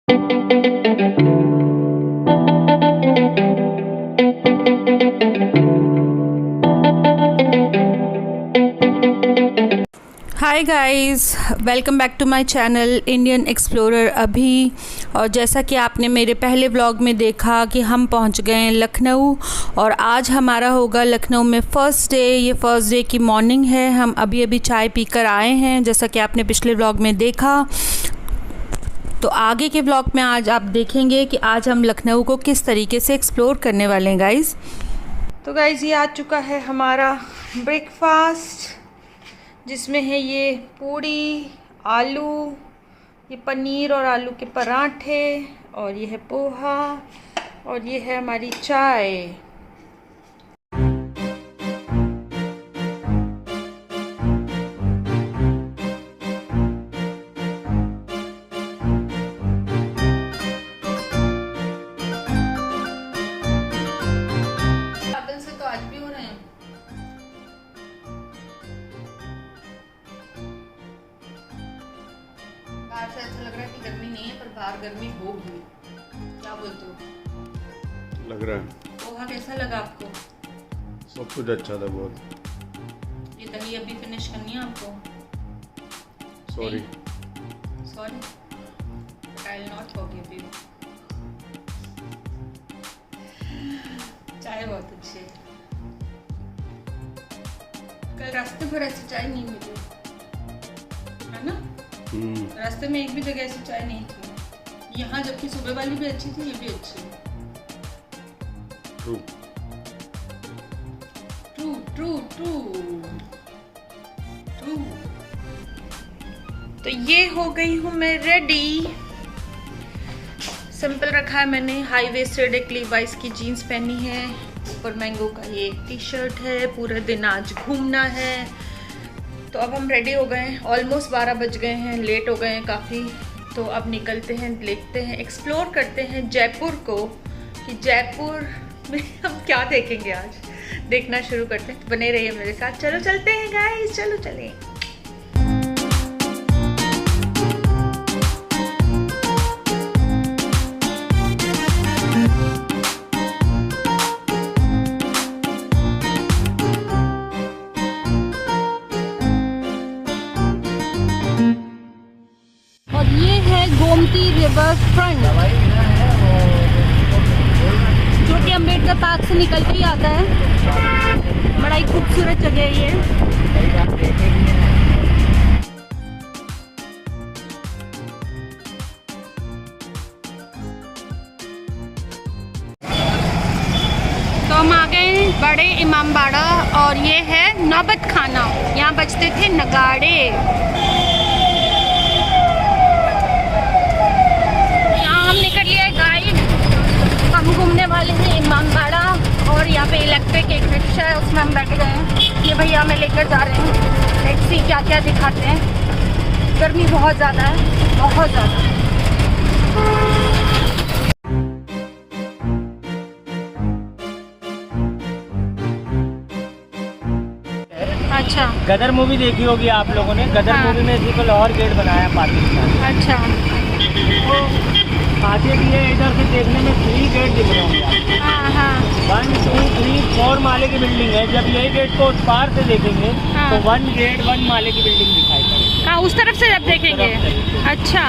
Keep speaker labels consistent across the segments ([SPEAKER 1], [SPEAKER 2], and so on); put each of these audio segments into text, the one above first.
[SPEAKER 1] Hi guys, welcome back to my channel Indian explorer अभी। और जैसा कि आपने मेरे पहले व्लॉग में देखा कि हम पहुंच गए हैं लखनऊ और आज हमारा होगा लखनऊ में फ़र्स्ट डे। ये फ़र्स्ट डे की मॉर्निंग है। हम अभी अभी चाय पीकर आए हैं जैसा कि आपने पिछले व्लॉग में देखा। तो आगे के व्लॉग में आज आप देखेंगे कि आज हम लखनऊ को किस तरीके से एक्सप्लोर करने वाले हैं गाइस। तो गाइस ये आ चुका है हमारा ब्रेकफास्ट, जिसमें है ये पूड़ी, आलू, ये पनीर और आलू के पराठे, और ये है पोहा, और ये है हमारी चाय। बादल से तो आज भी हो रहे हैं। बाहर से ऐसा लग रहा है कि गर्मी नहीं है, पर बाहर गर्मी होगी। क्या बोलते हो?
[SPEAKER 2] लग रहा है।
[SPEAKER 1] पोहा कैसा लगा आपको?
[SPEAKER 2] सब कुछ अच्छा था बहुत।
[SPEAKER 1] ये दही अभी फिनिश करनी है आपको।
[SPEAKER 2] Sorry
[SPEAKER 1] I will not forgive you. चाय बहुत अच्छी है। कल रास्ते पर ऐसी चाय नहीं मिली है ना? रास्ते में एक भी जगह ऐसी चाय नहीं थी यहाँ, जबकि सुबह वाली भी अच्छी थी, ये भी अच्छी है।
[SPEAKER 2] True
[SPEAKER 1] true true true true. तो ये हो गई हूँ मैं रेडी। सिंपल रखा है मैंने, हाई वेस्टेड एक लीवाइस की जीन्स पहनी है, ऊपर मैंगो का ये टी शर्ट है। पूरा दिन आज घूमना है। तो अब हम रेडी हो गए हैं, ऑलमोस्ट 12 बज गए हैं, लेट हो गए हैं काफ़ी। तो अब निकलते हैं, देखते हैं, एक्सप्लोर करते हैं जयपुर को, कि जयपुर में हम क्या देखेंगे आज। देखना शुरू करते हैं, बने रहिए मेरे साथ। चलो चलते हैं गाइस, चलो चलें। और ये है गोमती रिवर फ्रंट, जो कि अम्बेडकर पार्क से निकल के ही आता है। बड़ा ही खूबसूरत जगह है ये। तो हम आ गए बड़े इमामबाड़ा, और ये है नौबत खाना। यहाँ बजते थे नगाड़े। हम निकल लिए गाइड, हम घूमने वाले हैं इमामबाड़ा, और यहाँ पे इलेक्ट्रिक एक रिक्शा है, उसमें हम बैठ गए हैं। ये भैया हमें लेकर जा रहे हैं। लेट्स सी क्या क्या दिखाते हैं। गर्मी बहुत ज़्यादा है, बहुत ज़्यादा। अच्छा,
[SPEAKER 3] गदर मूवी देखी होगी आप लोगों ने। गदर मूवी में इसी को लाहौर गेट बनाया पाकिस्तान।
[SPEAKER 1] अच्छा,
[SPEAKER 3] आगे भी है, इधर से देखने में 3 गेट दिख रहे होंगे।
[SPEAKER 1] हाँ हाँ
[SPEAKER 3] 1 2 3 4 माले की बिल्डिंग है। जब यही गेट को उस पार से देखेंगे तो 1 गेट 1 माले की बिल्डिंग दिखाई पड़ेगी।
[SPEAKER 1] हाँ, उस तरफ से जब देखेंगे। अच्छा,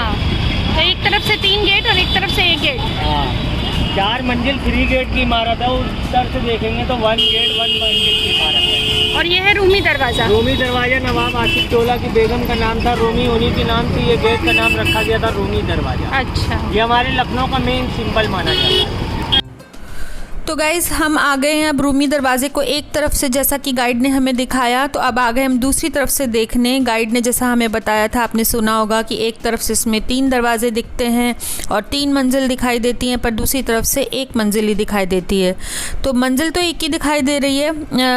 [SPEAKER 1] तो एक तरफ से 3 गेट और एक तरफ से 1 गेट।
[SPEAKER 3] हाँ, 4 मंजिल 3 गेट की इमारत है। उस तरफ से देखेंगे तो 1 गेट 1 मंजिल की इमारत है।
[SPEAKER 1] और ये है रूमी दरवाज़ा।
[SPEAKER 3] रूमी दरवाजा नवाब आसिफ चोला की बेगम का नाम था, रूमी उन्हीं की नाम थी। ये गेट का नाम रखा गया था रूमी दरवाजा।
[SPEAKER 1] अच्छा,
[SPEAKER 3] ये हमारे लखनऊ का मेन सिंबल माना जाता है।
[SPEAKER 1] तो गाइज़ हम आ गए हैं अब रूमी दरवाजे को एक तरफ से, जैसा कि गाइड ने हमें दिखाया। तो अब आ गए हम दूसरी तरफ से देखने। गाइड ने जैसा हमें बताया था, आपने सुना होगा कि एक तरफ से इसमें 3 दरवाजे दिखते हैं और 3 मंजिल दिखाई देती हैं, पर दूसरी तरफ से 1 मंजिल ही दिखाई देती है। तो मंजिल तो एक ही दिखाई दे रही है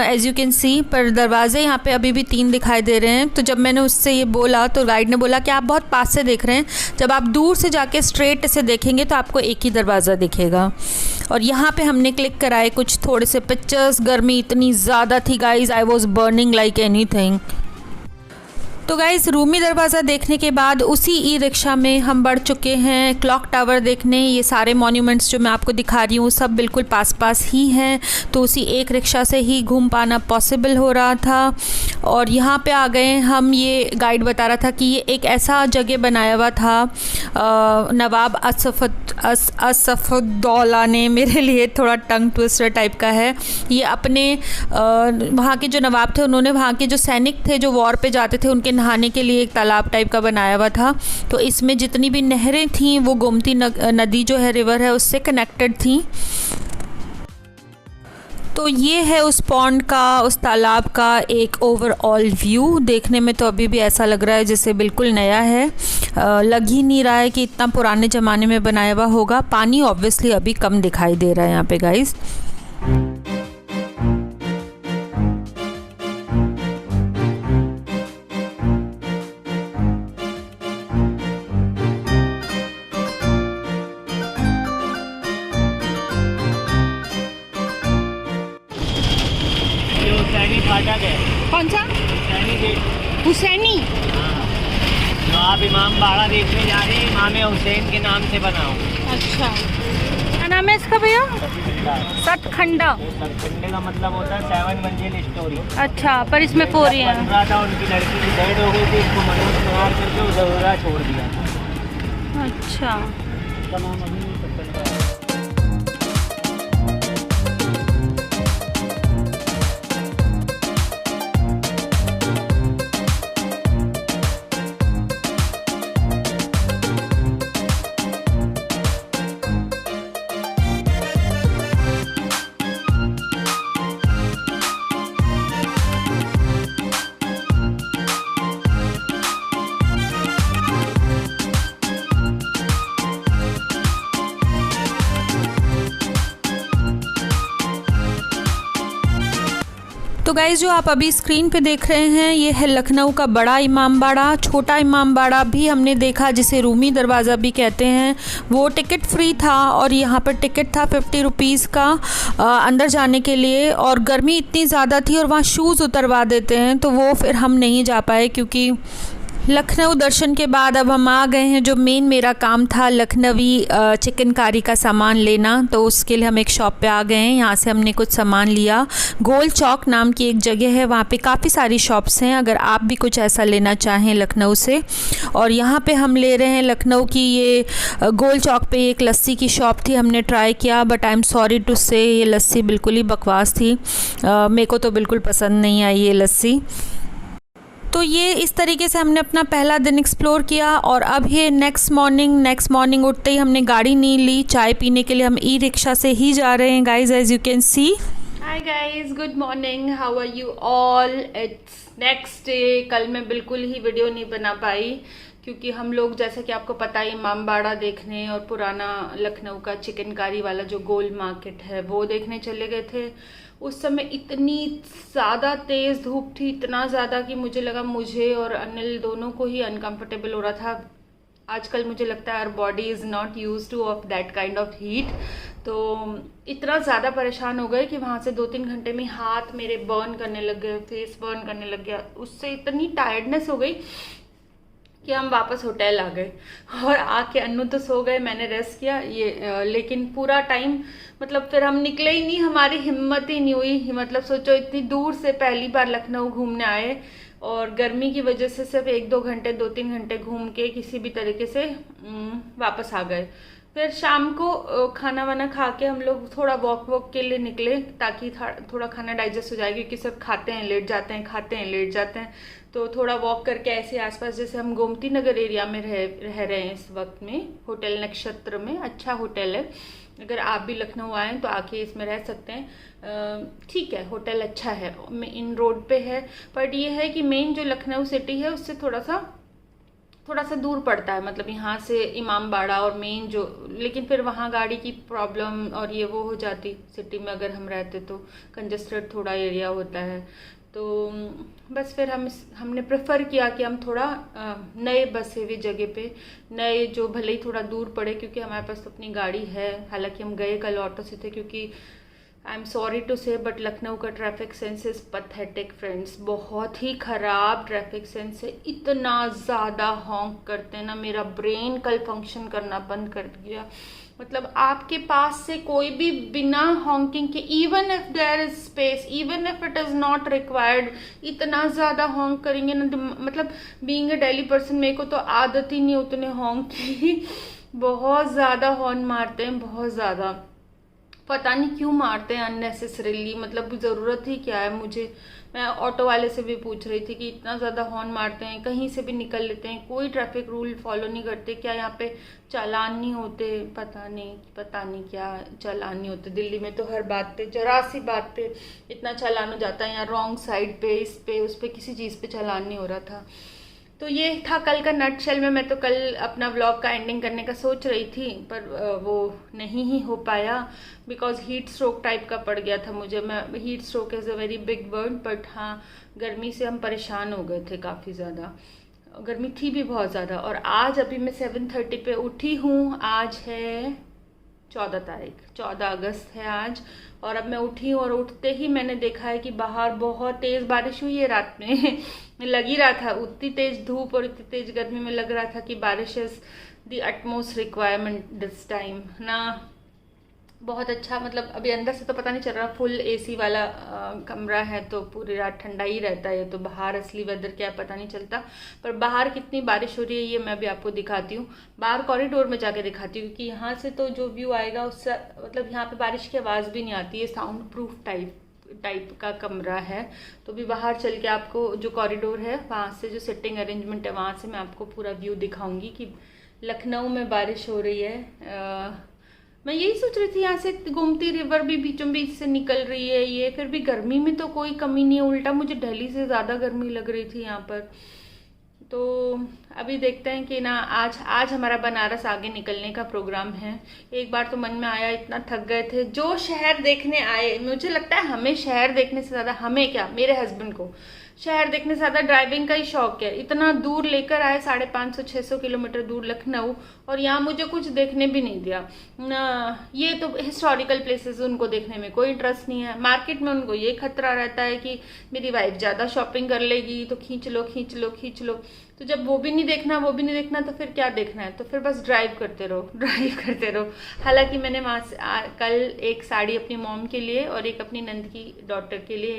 [SPEAKER 1] एज़ यू कैन सी, पर दरवाजे यहाँ पे अभी भी 3 दिखाई दे रहे हैं। तो जब मैंने उससे ये बोला तो गाइड ने बोला कि आप बहुत पास से देख रहे हैं, जब आप दूर से जाके स्ट्रेट से देखेंगे तो आपको एक ही दरवाज़ा दिखेगा। और यहाँ पे हमने क्लिक कराए कुछ थोड़े से पिक्चर्स। गर्मी इतनी ज़्यादा थी guys, I was burning like anything. तो गाइस रूमी दरवाज़ा देखने के बाद उसी ई रिक्शा में हम बढ़ चुके हैं क्लॉक टावर देखने। ये सारे मॉन्यूमेंट्स जो मैं आपको दिखा रही हूँ सब बिल्कुल पास पास ही हैं, तो उसी एक रिक्शा से ही घूम पाना पॉसिबल हो रहा था। और यहाँ पे आ गए हम, ये गाइड बता रहा था कि ये एक ऐसा जगह बनाया हुआ था नवाब असफुद्दौला ने, मेरे लिए थोड़ा टंग ट्विस्टर टाइप का है ये, अपने वहाँ के जो नवाब थे उन्होंने वहाँ के जो सैनिक थे जो वॉर पे जाते थे उनके नहाने के लिए एक तालाब टाइप का बनाया हुआ था। तो इसमें जितनी भी नहरें थीं वो गोमती नदी जो है, रिवर है, उससे कनेक्टेड थीं। तो ये है उस पॉन्ड का, उस तालाब का एक ओवरऑल व्यू। देखने में तो अभी भी ऐसा लग रहा है जैसे बिल्कुल नया है, लग ही नहीं रहा है कि इतना पुराने ज़माने में बनाया हुआ होगा। पानी ऑब्वियसली अभी कम दिखाई दे रहा है यहाँ पे गाइस।
[SPEAKER 3] फाटक है।
[SPEAKER 1] कौन सा?
[SPEAKER 3] हुसैनी गेट।
[SPEAKER 1] हुसैनी।
[SPEAKER 3] हाँ, जो आप इमाम बाड़ा देखने जा रहे हैं, इमाम हुसैन के नाम से बना हो।
[SPEAKER 1] अच्छा, क्या नाम है इसका भैया? सतखंडा।
[SPEAKER 3] सतखंडे का मतलब होता है 7 मंजिल स्टोरी।
[SPEAKER 1] अच्छा, पर इसमें 4 ही
[SPEAKER 3] बन रहा था, उनकी लड़की की डेड हो गई थी, इसको मनोज तैयार करके उधर छोड़ दिया था।
[SPEAKER 1] अच्छा,
[SPEAKER 3] इसका नाम अभी सतखंडा है।
[SPEAKER 1] तो गाइज़ जो आप अभी स्क्रीन पे देख रहे हैं ये है लखनऊ का बड़ा इमाम बाड़ा। छोटा इमाम बाड़ा भी हमने देखा, जिसे रूमी दरवाज़ा भी कहते हैं। वो टिकट फ्री था और यहाँ पर टिकट था 50 रुपीज़ का अंदर जाने के लिए। और गर्मी इतनी ज़्यादा थी और वहाँ शूज़ उतरवा देते हैं, तो वो फिर हम नहीं जा पाए, क्योंकि लखनऊ दर्शन के बाद अब हम आ गए हैं। जो मेन मेरा काम था लखनवी चिकनकारी का सामान लेना, तो उसके लिए हम एक शॉप पे आ गए हैं। यहाँ से हमने कुछ सामान लिया। गोल चौक नाम की एक जगह है, वहाँ पे काफ़ी सारी शॉप्स हैं अगर आप भी कुछ ऐसा लेना चाहें लखनऊ से। और यहाँ पे हम ले रहे हैं लखनऊ की ये गोल चौक पे एक लस्सी की शॉप थी, हमने ट्राई किया, but I am sorry to say ये लस्सी बिल्कुल ही बकवास थी। मेरे को तो बिल्कुल पसंद नहीं आई ये लस्सी। तो ये इस तरीके से हमने अपना पहला दिन एक्सप्लोर किया। और अब ये नेक्स्ट मॉर्निंग उठते ही हमने गाड़ी नहीं ली, चाय पीने के लिए हम ई रिक्शा से ही जा रहे हैं guys, as you can see. Hi guys, good morning, how are you all. It's next day. कल मैं बिल्कुल ही वीडियो नहीं बना पाई क्योंकि हम लोग, जैसे कि आपको पता है, इमाम बाड़ा देखने और पुराना लखनऊ का चिकनकारी वाला जो गोल मार्केट है वो देखने चले गए थे। उस समय इतनी ज़्यादा तेज़ धूप थी, इतना ज़्यादा कि मुझे लगा मुझे और अनिल दोनों को ही अनकंफर्टेबल हो रहा था। आजकल मुझे लगता है our body is not used to of that kind of heat. तो इतना ज़्यादा परेशान हो गए कि वहाँ से 2-3 घंटे में हाथ मेरे बर्न करने लग गए, फेस बर्न करने लग गया। उससे इतनी टायर्डनेस हो गई कि हम वापस होटल आ गए और आके अन्नू तो सो गए, मैंने रेस्ट किया ये। लेकिन पूरा टाइम मतलब फिर हम निकले ही नहीं, हमारी हिम्मत ही नहीं हुई। मतलब सोचो, इतनी दूर से पहली बार लखनऊ घूमने आए और गर्मी की वजह से सिर्फ 1-2 घंटे 2-3 घंटे घूम के किसी भी तरीके से वापस आ गए। फिर शाम को खाना वाना खा के हम लोग थोड़ा वॉक के लिए निकले, ताकि थोड़ा खाना डाइजेस्ट हो जाए, क्योंकि सब खाते हैं लेट जाते हैं, खाते हैं लेट जाते हैं। तो थोड़ा वॉक करके ऐसे आसपास, जैसे हम गोमती नगर एरिया में रह रहे हैं इस वक्त में, होटल नक्षत्र में, अच्छा होटल है। अगर आप भी लखनऊ आए तो आके इसमें रह सकते हैं। ठीक है, होटल अच्छा है, इन रोड पे है। बट ये है कि मेन जो लखनऊ सिटी है उससे थोड़ा सा दूर पड़ता है, मतलब यहाँ से इमाम बाड़ा और मेन जो, लेकिन फिर वहाँ गाड़ी की प्रॉब्लम और ये वो हो जाती। सिटी में अगर हम रहते तो कंजस्टेड थोड़ा एरिया होता है। तो बस फिर हमने प्रेफर किया कि हम थोड़ा नए बसे हुए जगह पे, नए जो भले ही थोड़ा दूर पड़े, क्योंकि हमारे पास तो अपनी गाड़ी है। हालांकि हम गए कल ऑटो से थे, क्योंकि आई एम सॉरी टू से बट लखनऊ का traffic sense is pathetic friends, बहुत ही ख़राब ट्रैफिक सेंस है। इतना ज़्यादा हॉन्क करते हैं ना, मेरा ब्रेन कल फंक्शन करना बंद कर दिया। मतलब आपके पास से कोई भी बिना हॉन्किंग के, even if there is space, even if it is not required, इतना ज़्यादा हॉन्क करेंगे ना। मतलब बीइंग अ दिल्ली पर्सन मेरे को तो आदत ही नहीं उतने हॉन्क की। बहुत ज़्यादा हॉर्न मारते हैं, बहुत ज़्यादा, पता नहीं क्यों मारते हैं अननेसेसरीली। मतलब ज़रूरत ही क्या है मुझे। मैं ऑटो वाले से भी पूछ रही थी कि इतना ज़्यादा हॉर्न मारते हैं, कहीं से भी निकल लेते हैं, कोई ट्रैफिक रूल फॉलो नहीं करते क्या? यहाँ पे चालान नहीं होते? पता नहीं क्या चालान नहीं होते। दिल्ली में तो हर बात पे, जरा सी बात पे इतना चालान हो जाता है। यहाँ रॉन्ग साइड पे, इस पे उस पे किसी चीज़ पे चालान नहीं हो रहा था। तो ये था कल का नटशेल में। मैं तो कल अपना व्लॉग का एंडिंग करने का सोच रही थी, पर वो नहीं ही हो पाया बिकॉज हीट स्ट्रोक टाइप का पड़ गया था मुझे। मैं heat stroke is a very big word, but हाँ, गर्मी से हम परेशान हो गए थे काफ़ी ज़्यादा। गर्मी थी भी बहुत ज़्यादा। और आज अभी मैं 7:30 पे उठी हूँ। आज है 14 तारीख, 14 अगस्त है आज। और अब मैं उठी हूँ और उठते ही मैंने देखा है कि बाहर बहुत तेज़ बारिश हुई है रात में। लग ही रहा था, उतनी तेज़ धूप और इतनी तेज़ गर्मी में लग रहा था कि बारिश is the utmost requirement this time ना। बहुत अच्छा, मतलब अभी अंदर से तो पता नहीं चल रहा, फुल एसी वाला कमरा है तो पूरी रात ठंडा ही रहता है। तो बाहर असली वेदर क्या है पता नहीं चलता, पर बाहर कितनी बारिश हो रही है ये मैं भी आपको दिखाती हूँ। बाहर कॉरिडोर में जाके दिखाती हूँ, क्योंकि यहाँ से तो जो व्यू आएगा उससे, मतलब यहाँ पे बारिश की आवाज़ भी नहीं आती है। साउंड प्रूफ टाइप का कमरा है। तो भी बाहर चल के आपको जो कॉरिडोर है वहाँ से जो सिटिंग अरेंजमेंट है वहाँ से मैं आपको पूरा व्यू दिखाऊंगी कि लखनऊ में बारिश हो रही है। मैं यही सोच रही थी, यहाँ से गोमती रिवर भी बीचों बीच से निकल रही है ये, फिर भी गर्मी में तो कोई कमी नहीं है। उल्टा मुझे दिल्ली से ज़्यादा गर्मी लग रही थी यहाँ पर। तो अभी देखते हैं कि ना आज हमारा बनारस आगे निकलने का प्रोग्राम है। एक बार तो मन में आया, इतना थक गए थे। जो शहर देखने आए, मुझे लगता है हमें शहर देखने से ज़्यादा, हमें क्या, मेरे हस्बैंड को शहर देखने से ज़्यादा ड्राइविंग का ही शौक है। इतना दूर लेकर आए, 550-600 किलोमीटर दूर लखनऊ, और यहाँ मुझे कुछ देखने भी नहीं दिया ना। ये तो हिस्टोरिकल प्लेसेस, उनको देखने में कोई इंटरेस्ट नहीं है। मार्केट में उनको ये खतरा रहता है कि मेरी वाइफ ज़्यादा शॉपिंग कर लेगी तो खींच लो। तो जब वो भी नहीं देखना तो फिर क्या देखना है? तो फिर बस ड्राइव करते रहो। हालांकि मैंने वहाँ से कल एक साड़ी अपनी मॉम के लिए और एक अपनी नंद की डॉटर के लिए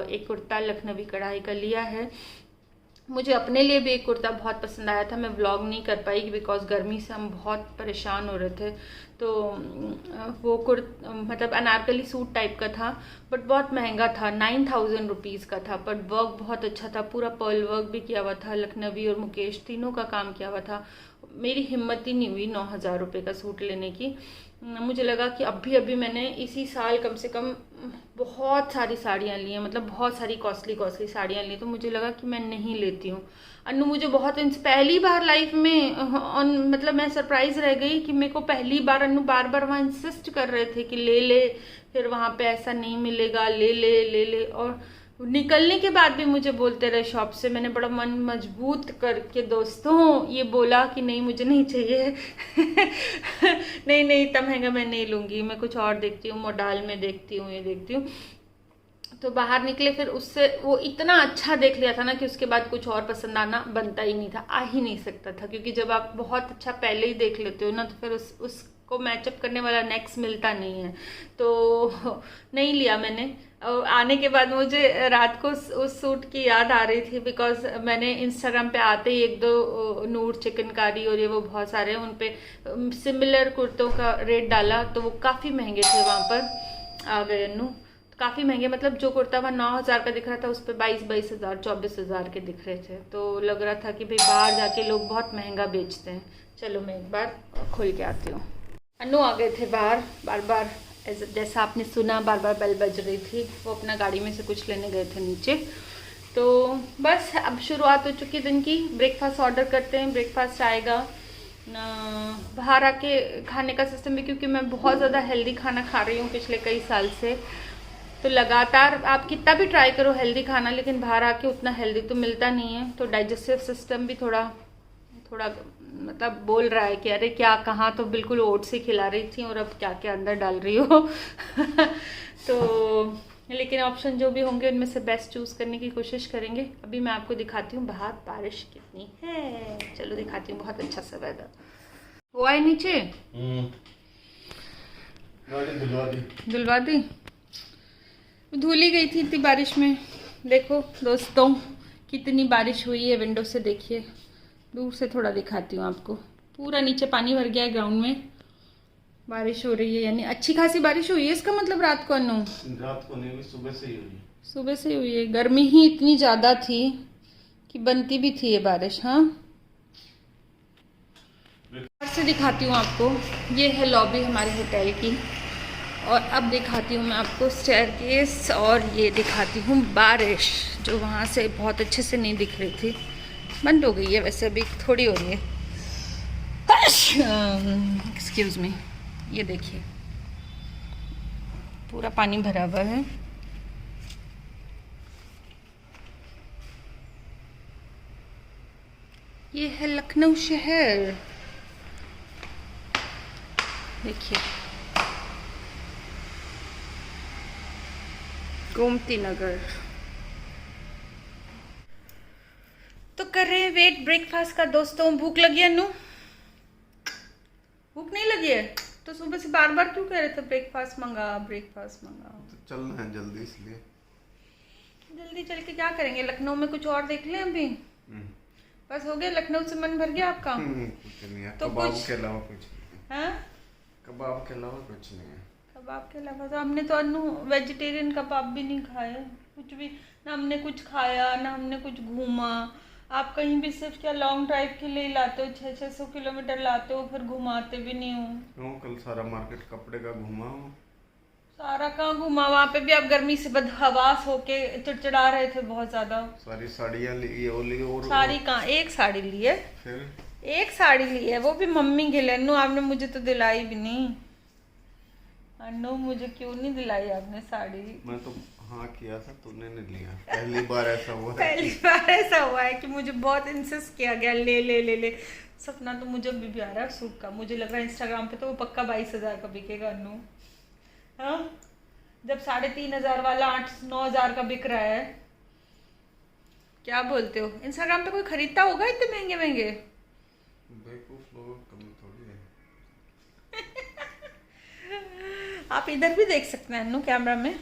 [SPEAKER 1] एक कुर्ता लखनवी कढ़ाई का लिया है। मुझे अपने लिए भी एक कुर्ता बहुत पसंद आया था, मैं व्लॉग नहीं कर पाई बिकॉज गर्मी से हम बहुत परेशान हो रहे थे। तो वो मतलब अनारकली सूट टाइप का था, बट बहुत महंगा था, 9000 रुपीज़ का था, बट वर्क बहुत अच्छा था। पूरा पर्ल वर्क भी किया हुआ था, लखनवी और मुकेश तीनों का काम किया हुआ था। मेरी हिम्मत ही नहीं हुई 9000 रुपये का सूट लेने की। मुझे लगा कि अभी मैंने इसी साल कम से कम बहुत सारी साड़ियाँ ली हैं, मतलब बहुत सारी कॉस्टली साड़ियाँ ली, तो मुझे लगा कि मैं नहीं लेती हूँ। अन्नू मुझे बहुत पहली बार लाइफ में मतलब मैं सरप्राइज रह गई कि मेरे को पहली बार अन्नू बार वहाँ इंसिस्ट कर रहे थे कि ले, फिर वहाँ पे ऐसा नहीं मिलेगा, ले। और निकलने के बाद भी मुझे बोलते रहे शॉप से। मैंने बड़ा मन मजबूत करके दोस्तों ये बोला कि नहीं मुझे नहीं चाहिए। नहीं इतना महंगा मैं नहीं लूँगी, मैं कुछ और देखती हूँ, मोडाल में देखती हूँ, ये देखती हूँ। तो बाहर निकले, फिर उससे वो इतना अच्छा देख लिया था ना कि उसके बाद कुछ और पसंद आना बनता ही नहीं था, आ ही नहीं सकता था। क्योंकि जब आप बहुत अच्छा पहले ही देख लेते हो ना, तो फिर उसको मैचअप करने वाला नेक्स्ट मिलता नहीं है। तो नहीं लिया मैंने। आने के बाद मुझे रात को उस सूट की याद आ रही थी बिकॉज मैंने इंस्टाग्राम पे आते ही 1-2 नूर चिकनकारी और ये वो बहुत सारे उन पे सिमिलर कुर्तों का रेट डाला, तो वो काफ़ी महंगे थे। वहाँ पर आ गए अन्नू, काफ़ी महंगे, मतलब जो कुर्ता वहाँ 9000 का दिख रहा था उस पर 22,000 24,000 के दिख रहे थे। तो लग रहा था कि भाई बाहर जाके लोग बहुत महंगा बेचते हैं। चलो मैं एक बार खोल के आती हूँ। अन्नू आ गए थे बार जैसा आपने सुना, बार बेल बज रही थी। वो अपना गाड़ी में से कुछ लेने गए थे नीचे। तो बस अब शुरुआत हो चुकी दिन की। ब्रेकफास्ट ऑर्डर करते हैं, ब्रेकफास्ट आएगा। बाहर आके खाने का सिस्टम भी, क्योंकि मैं बहुत ज़्यादा हेल्दी खाना खा रही हूँ पिछले कई साल से, तो लगातार आप कितना भी ट्राई करो हेल्दी खाना, लेकिन बाहर आके उतना हेल्दी तो मिलता नहीं है। तो डाइजेस्टिव सिस्टम भी थोड़ा मतलब बोल रहा है कि अरे क्या कहाँ, तो बिल्कुल ओट्स ही खिला रही थी और अब क्या क्या अंदर डाल रही हो। तो लेकिन ऑप्शन जो भी होंगे उनमें से बेस्ट चूज़ करने की कोशिश करेंगे। अभी मैं आपको दिखाती हूँ बाहर बारिश कितनी है, चलो दिखाती हूँ। बहुत अच्छा सा वेदर। वो आए नीचे,
[SPEAKER 2] गाड़ी
[SPEAKER 1] धुलवा दी, धुली गई थी इतनी बारिश में। देखो दोस्तों कितनी बारिश हुई है, विंडो से देखिए, दूर से थोड़ा दिखाती हूँ आपको। पूरा नीचे पानी भर गया है, ग्राउंड में बारिश हो रही है, यानी अच्छी खासी बारिश हुई है। इसका मतलब रात को
[SPEAKER 2] रात को नहीं, सुबह से ही हुई।
[SPEAKER 1] सुबह से हुई है। गर्मी ही इतनी ज़्यादा थी कि बनती भी थी ये बारिश। हाँ, से दिखाती हूँ आपको। ये है लॉबी हमारे होटल की, और अब दिखाती हूँ मैं आपको स्टेयरकेस, और ये दिखाती हूँ बारिश जो वहाँ से बहुत अच्छे से नहीं दिख रही थी। बंद हो गई है वैसे, अभी थोड़ी हो रही है। एक्सक्यूज़ मी, ये देखिए पूरा पानी भरा हुआ है। ये है लखनऊ शहर, देखिए गोमती नगर। तो कर रहे हैं वेट ब्रेकफास्ट का दोस्तों। भूख लगी है नू? भूख नहीं लगी है तो सुबह से बार बार क्यों कह रहे थे ब्रेकफास्ट मंगा, ब्रेकफास्ट मंगा?
[SPEAKER 2] तो चलना है जल्दी, इसलिए
[SPEAKER 1] जल्दी चल के क्या करेंगे? लखनऊ में कुछ और देख लें अभी। बस हो गया, लखनऊ से मन भर गया आपका?
[SPEAKER 2] कुछ नहीं है,
[SPEAKER 1] तो
[SPEAKER 2] कबाब
[SPEAKER 1] कुछ
[SPEAKER 2] के अलावा कुछ नहीं है। कबाब के अलावा कुछ नहीं है।
[SPEAKER 1] कबाब के अलावा तो हमने तो अनु वेजिटेरियन कबाब भी नहीं खाए, कुछ भी ना हमने कुछ खाया, ना हमने कुछ घूमा। आप कहीं भी सिर्फ क्या लॉन्ग ड्राइव के लिए लाते हो, 600 किलोमीटर लाते हो, फिर घुमाते भी नहीं हो।
[SPEAKER 2] कल सारा मार्केट कपड़े का घुमा हूँ।
[SPEAKER 1] सारा कहाँ घुमा? वहाँ पे भी आप गर्मी से बदहवास होके चिड़चिड़ा रहे थे बहुत ज्यादा।
[SPEAKER 2] सारी साड़ियाँ ली, और
[SPEAKER 1] साड़ी कहाँ? एक साड़ी ली है,
[SPEAKER 2] फिर
[SPEAKER 1] एक साड़ी ली है, वो भी मम्मी के लिए। अनु आपने मुझे तो दिलाई भी नहीं। अनु मुझे क्यों नहीं दिलाई आपने साड़ी?
[SPEAKER 2] मैं तो हाँ किया था, तूने नहीं लिया। पहली बार ऐसा हुआ है।
[SPEAKER 1] पहली बार ऐसा हुआ है कि मुझे बहुत इंसिस्ट किया गया, ले ले ले ले। सपना तो मुझे भी आ रहा है सूट का। मुझे लग रहा है इंस्टाग्राम पे तो वो पक्का 22,000 का बिकेगा अनु। हाँ, जब 3,500 वाला 8-9 हज़ार का बिक रहा है। क्या बोलते हो? इंस्टाग्राम पे कोई खरीदता होगा इतने महंगे महंगे?
[SPEAKER 2] बेवकूफ लोग कम थोड़ी है।
[SPEAKER 1] आप इधर भी देख सकते हैं अनु, कैमरा में।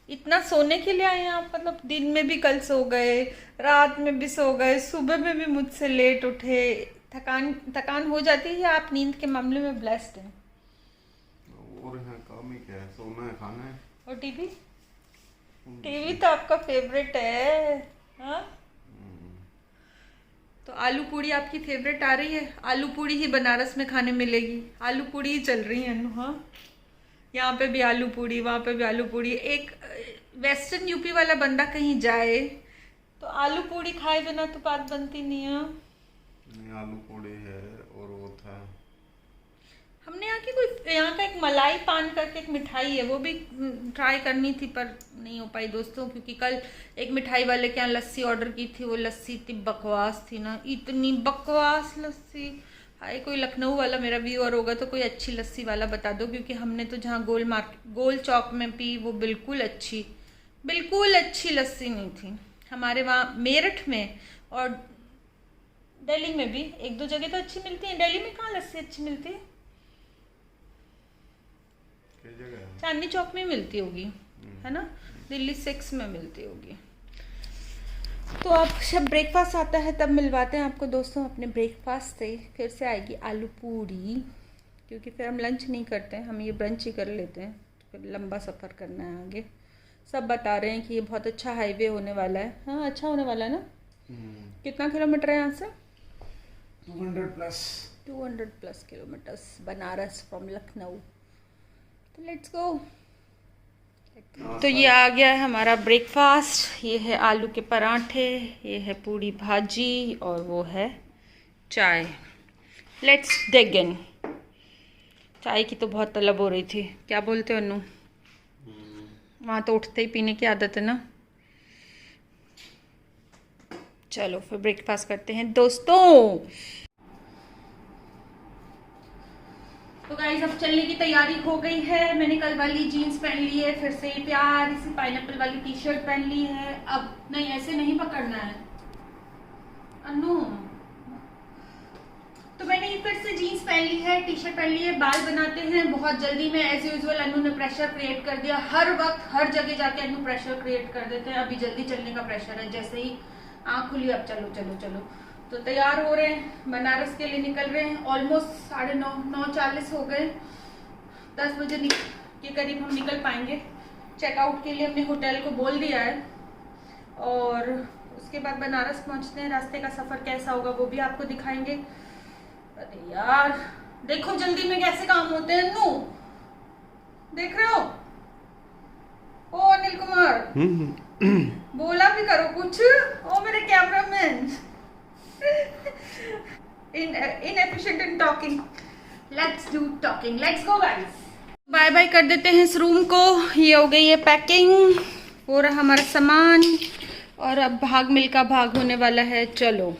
[SPEAKER 1] इतना सोने के लिए आए हैं आप? मतलब दिन में भी कल सो गए, रात में भी सो गए, सुबह में भी मुझसे लेट उठे। थकान हो जाती है या आप नींद के मामले में ब्लेस्ड हैं?
[SPEAKER 2] और यहाँ काम ही क्या है, सोना है, खाना है।
[SPEAKER 1] और टीवी? टीवी तो आपका फेवरेट है। हाँ, तो आलू पूड़ी आपकी फेवरेट आ रही है। आलू पूड़ी ही बनारस में खाने मिलेगी, आलू पूड़ी ही चल रही है अनु। हाँ, यहाँ पे भी आलू पूड़ी, वहाँ पे भी आलू पूड़ी। एक वेस्टर्न यूपी वाला बंदा कहीं जाए तो आलू पूड़ी खाए बिना तो बात बनती नहीं है।
[SPEAKER 2] नहीं, आलू पूड़ी है, और वो था
[SPEAKER 1] हमने यहाँ का एक मलाई पान करके एक मिठाई है, वो भी ट्राई करनी थी पर नहीं हो पाई दोस्तों, क्योंकि कल एक मिठाई वाले के यहाँ लस्सी ऑर्डर की थी। वो लस्सी इतनी बकवास थी ना, इतनी बकवास लस्सी। हाय, कोई लखनऊ वाला मेरा व्यूअर होगा तो कोई अच्छी लस्सी वाला बता दो, क्योंकि हमने तो जहाँ गोल चौक में पी वो बिल्कुल अच्छी लस्सी नहीं थी। हमारे वहाँ मेरठ में और दिल्ली में भी 1-2 जगह तो अच्छी मिलती है। दिल्ली में कहाँ लस्सी अच्छी मिलती है? चांदनी चौक में मिलती होगी, है ना? दिल्ली 6 में मिलती होगी। तो अब जब ब्रेकफास्ट आता है तब मिलवाते हैं आपको दोस्तों अपने ब्रेकफास्ट से। फिर से आएगी आलू पूड़ी, क्योंकि फिर हम लंच नहीं करते हैं, हम ये ब्रंच ही कर लेते हैं। फिर लंबा सफ़र करना है आगे। सब बता रहे हैं कि ये बहुत अच्छा हाईवे होने वाला है। हाँ, अच्छा होने वाला है ना? कितना किलोमीटर है यहाँ से? 200 plus kilometres, Banaras from Lucknow. तो लेट्स गो। तो ये आ गया है हमारा ब्रेकफास्ट। ये है आलू के पराठे, ये है पूड़ी भाजी, और वो है चाय। लेट्स डिग इन। चाय की तो बहुत तलब हो रही थी। क्या बोलते हो अनु? वहाँ तो उठते ही पीने की आदत है ना। चलो फिर ब्रेकफास्ट करते हैं दोस्तों। तो गाइस अब चलने की तैयारी हो गई है। मैंने कल वाली जीन्स पहन ली है, फिर से प्यारी सी पाइनएप्पल वाली टी शर्ट पहन ली है। अब नहीं, ऐसे नहीं पकड़ना है अनु। तो मैंने फिर से जीन्स पहन ली है, टी शर्ट पहन ली है। बाल बनाते हैं बहुत जल्दी में, एज यूजुअल अनु ने प्रेशर क्रिएट कर दिया। हर वक्त हर जगह जाके अनु प्रेशर क्रिएट कर देते हैं। अभी जल्दी चलने का प्रेशर है, जैसे ही आँख खुली अब चलो चलो चलो। तो तैयार हो रहे हैं, बनारस के लिए निकल रहे हैं। ऑलमोस्ट 9:40 हो गए, 10 बजे के करीब हम निकल पाएंगे। चेकआउट के लिए हमने होटल को बोल दिया है और उसके बाद बनारस पहुंचते हैं। रास्ते का सफ़र कैसा होगा वो भी आपको दिखाएंगे। अरे यार देखो जल्दी में कैसे काम होते हैं नू, देख रहे हो? ओ अनिल कुमार बोला भी करो कुछ। ओ मेरे cameraman inefficient in talking. Let's do talking. Let's go guys. Bye bye कर देते हैं इस रूम को। ये हो गई है पैकिंग, हो रहा हमारा सामान और अब भाग मिल्खा भाग होने वाला है। चलो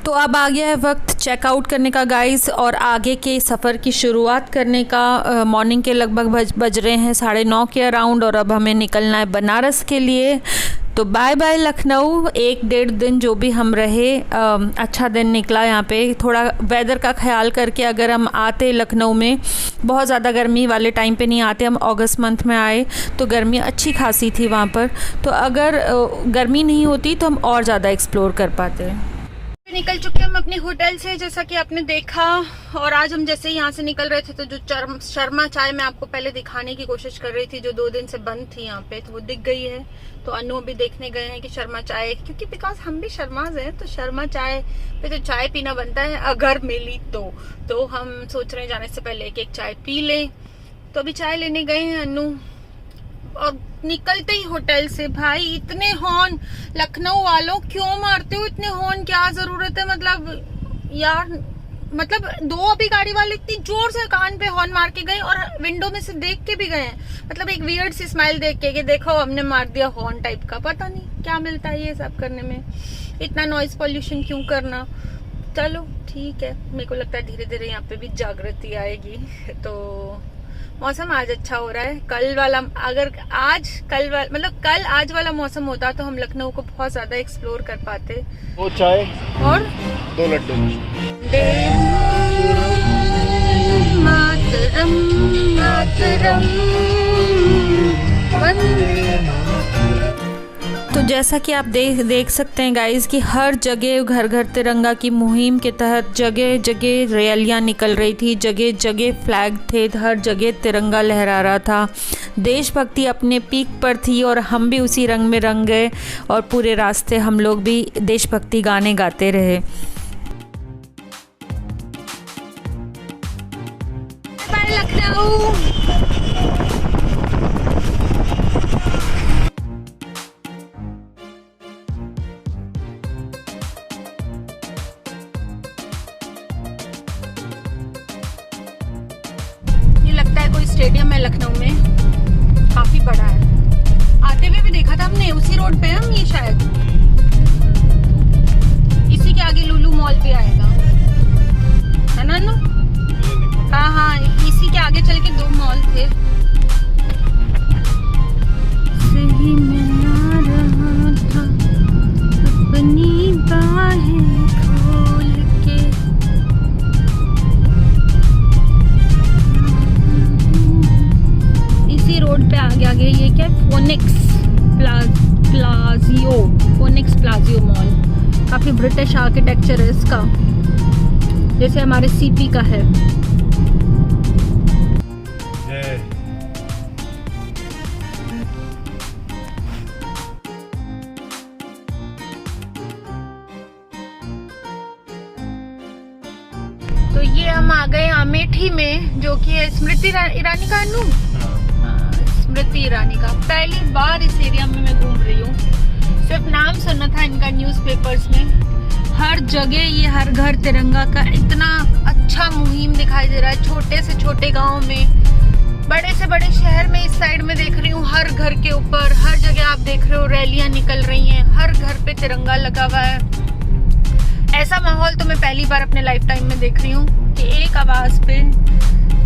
[SPEAKER 1] तो अब आ गया है वक्त चेकआउट करने का गाइस और आगे के सफ़र की शुरुआत करने का। मॉर्निंग के लगभग बज रहे हैं 9:30 के अराउंड और अब हमें निकलना है बनारस के लिए। तो बाय बाय लखनऊ। 1-1.5 दिन जो भी हम रहे, अच्छा दिन निकला यहाँ पे। थोड़ा वेदर का ख्याल करके अगर हम आते लखनऊ में, बहुत ज़्यादा गर्मी वाले टाइम पे नहीं आते, हम अगस्त मंथ में आए तो गर्मी अच्छी खासी थी वहाँ पर। तो अगर गर्मी नहीं होती तो हम और ज़्यादा एक्सप्लोर कर पाते। निकल चुके हम अपने होटल से, जैसा कि आपने देखा। और आज हम जैसे यहाँ से निकल रहे थे तो जो शर्मा चाय मैं आपको पहले दिखाने की कोशिश कर रही थी, जो 2 दिन से बंद थी यहाँ पे, तो वो दिख गई है। तो अनु भी देखने गए हैं कि शर्मा चाय, क्योंकि बिकॉज हम भी शर्माज हैं तो शर्मा चाय पे तो चाय पीना बनता है अगर मिली तो हम सोच रहे हैं जाने से पहले एक चाय पी लें। तो अभी चाय लेने गए हैं अनु। और निकलते ही होटल से भाई इतने हॉर्न, लखनऊ वालों क्यों मारते हो इतने हॉर्न, क्या जरूरत है? मतलब यार, मतलब 2 अभी गाड़ी वाले इतनी जोर से कान पे हॉर्न मार के गए और विंडो में से देख के भी गए हैं। मतलब एक वियर्ड सी स्माइल देख के कि देखो हमने मार दिया हॉर्न टाइप का। पता नहीं क्या मिलता है ये सब करने में, इतना नॉइज पॉल्यूशन क्यों करना। चलो ठीक है, मेरे को लगता है धीरे धीरे यहाँ पे भी जागृति आएगी। तो मौसम आज अच्छा हो रहा है। कल वाला कल आज वाला मौसम होता तो हम लखनऊ को बहुत ज्यादा एक्सप्लोर कर पाते।
[SPEAKER 2] वो चाय
[SPEAKER 1] और
[SPEAKER 2] 2 लड्डू।
[SPEAKER 1] मातरम मातरम तो जैसा कि आप देख सकते हैं गाइस कि हर जगह घर घर तिरंगा की मुहिम के तहत जगह जगह रैलियां निकल रही थी, जगह जगह फ्लैग थे, हर जगह तिरंगा लहरा रहा था। देशभक्ति अपने पीक पर थी और हम भी उसी रंग में रंग गए और पूरे रास्ते हम लोग भी देशभक्ति गाने गाते रहे। बाय लखनऊ। स्टेडियम है लखनऊ में, काफी बड़ा है। आते हुए भी देखा था हमने, उसी रोड पे हम ये शायद, इसी के आगे लुलु मॉल भी आएगा, है ना नू? हाँ, इसी के आगे चल के 2 मॉल थे। सही में आ रहा था अपनी बाहें खोल के। रोड पे आगे ये क्या है? Phoenix Palassio mall. काफी ब्रिटिश आर्किटेक्चर है इसका, जैसे हमारे सीपी का है। तो ये हम आ गए अमेठी में, जो कि है स्मृति ईरानी का नू, स्मृति ईरानी का। पहली बार इस एरिया में मैं घूम रही हूँ, सिर्फ नाम सुना था इनका न्यूज़पेपर्स में। हर जगह ये हर घर तिरंगा का इतना अच्छा मुहिम दिखाई दे रहा है। छोटे से छोटे गांव में, बड़े से बड़े शहर में, इस साइड में देख रही हूँ हर घर के ऊपर, हर जगह आप देख रहे हो रैलियां निकल रही हैं, हर घर पे तिरंगा लगा हुआ है। ऐसा माहौल तो मैं पहली बार अपने लाइफ टाइम में देख रही हूँ कि एक आवाज पे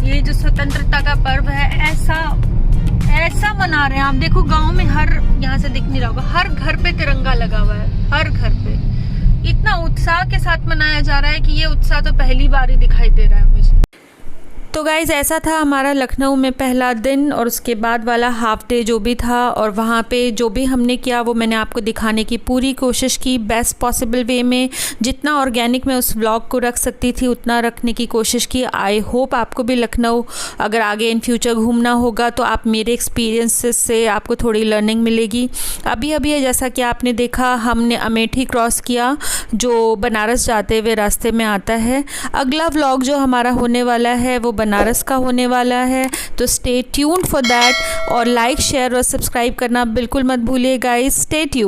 [SPEAKER 1] ये जो स्वतंत्रता का पर्व है ऐसा मना रहे हैं। आप देखो गांव में हर, यहाँ से दिख नहीं रहा होगा, हर घर पे तिरंगा लगा हुआ है, हर घर पे इतना उत्साह के साथ मनाया जा रहा है कि ये उत्साह तो पहली बार ही दिखाई दे रहा है मुझे। तो गाइज़ ऐसा था हमारा लखनऊ में पहला दिन और उसके बाद वाला हाफ डे जो भी था, और वहाँ पे जो भी हमने किया वो मैंने आपको दिखाने की पूरी कोशिश की बेस्ट पॉसिबल वे में। जितना ऑर्गेनिक मैं उस व्लॉग को रख सकती थी उतना रखने की कोशिश की। आई होप आपको भी लखनऊ अगर आगे इन फ्यूचर घूमना होगा तो आप मेरे एक्सपीरियंसेस से आपको थोड़ी लर्निंग मिलेगी। अभी जैसा कि आपने देखा हमने अमेठी क्रॉस किया जो बनारस जाते हुए रास्ते में आता है। अगला व्लॉग जो हमारा होने वाला है वो बनारस का होने वाला है, तो स्टे ट्यून्ड फॉर दैट। और लाइक शेयर और सब्सक्राइब करना बिल्कुल मत भूलिए गाइस। Stay tuned.